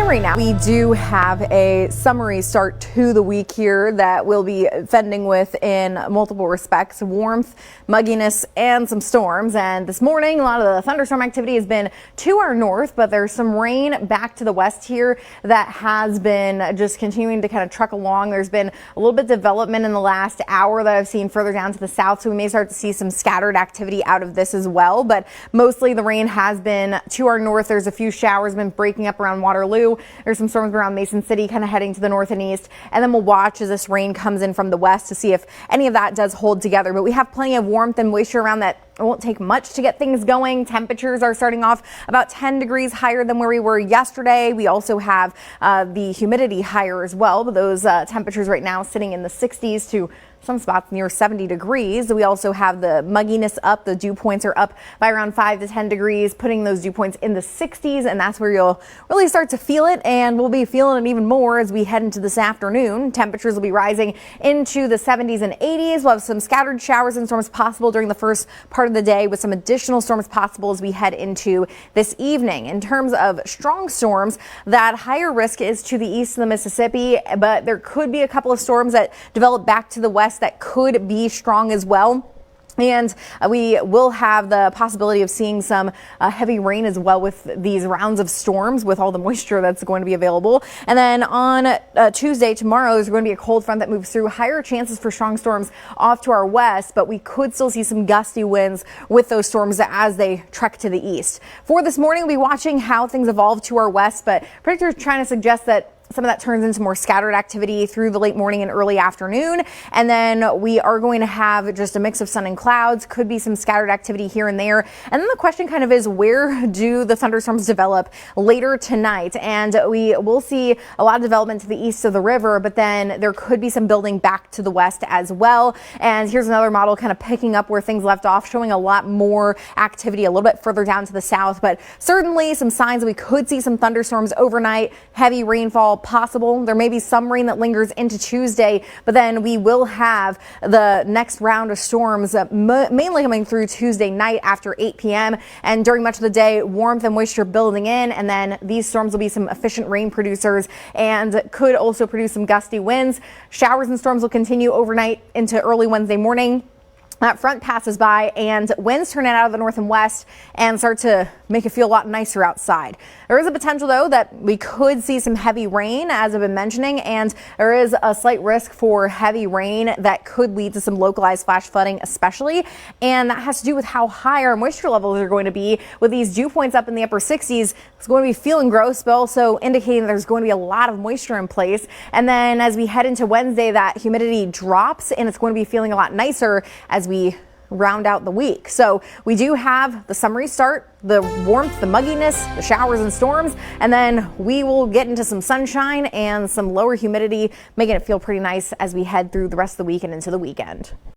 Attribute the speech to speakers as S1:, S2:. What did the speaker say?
S1: And right now we do have a summery start to the week here that we'll be fending with in multiple respects: warmth, mugginess, and some storms. And this morning, a lot of the thunderstorm activity has been to our north, but there's some rain back to the west here that has been just continuing to kind of truck along. There's been a little bit of development in the last hour that I've seen further down to the south, so we may start to see some scattered activity out of this as well. But mostly the rain has been to our north. There's a few showers been breaking up around Waterloo. There's some storms around Mason City kind of heading to the north and east, and then we'll watch as this rain comes in from the west to see if any of that does hold together. But we have plenty of warmth and moisture around that. It won't take much to get things going. Temperatures are starting off about 10 degrees higher than where we were yesterday. We also have the humidity higher as well, but those temperatures right now sitting in the 60s to some spots near 70 degrees. We also have the mugginess up. The dew points are up by around 5 to 10 degrees, putting those dew points in the 60s, and that's where you'll really start to feel it, and we'll be feeling it even more as we head into this afternoon. Temperatures will be rising into the 70s and 80s. We'll have some scattered showers and storms possible during the first part of the day, with some additional storms possible as we head into this evening. In terms of strong storms, that higher risk is to the east of the Mississippi, but there could be a couple of storms that develop back to the west that could be strong as well. And we will have the possibility of seeing some heavy rain as well with these rounds of storms, with all the moisture that's going to be available. And then on Tuesday, tomorrow, there's going to be a cold front that moves through. Higher chances for strong storms off to our west, but we could still see some gusty winds with those storms as they trek to the east. For this morning, we'll be watching how things evolve to our west, but predictors trying to suggest that some of that turns into more scattered activity through the late morning and early afternoon. And then we are going to have just a mix of sun and clouds. Could be some scattered activity here and there. And then the question kind of is, where do the thunderstorms develop later tonight? And we will see a lot of development to the east of the river, but then there could be some building back to the west as well. And here's another model kind of picking up where things left off, showing a lot more activity a little bit further down to the south, but certainly some signs that we could see some thunderstorms overnight, heavy rainfall possible. There may be some rain that lingers into Tuesday, but then we will have the next round of storms mainly coming through Tuesday night after 8 p.m. and during much of the day, warmth and moisture building in, and then these storms will be some efficient rain producers and could also produce some gusty winds. Showers and storms will continue overnight into early Wednesday morning. That front passes by and winds turn in out of the north and west and start to make it feel a lot nicer outside. There is a potential, though, that we could see some heavy rain, as I've been mentioning, and there is a slight risk for heavy rain that could lead to some localized flash flooding especially, and that has to do with how high our moisture levels are going to be. With these dew points up in the upper 60s, it's going to be feeling gross, but also indicating there's going to be a lot of moisture in place. And then as we head into Wednesday, that humidity drops and it's going to be feeling a lot nicer as we round out the week. So we do have the summery start, the warmth, the mugginess, the showers and storms, and then we will get into some sunshine and some lower humidity, making it feel pretty nice as we head through the rest of the week and into the weekend.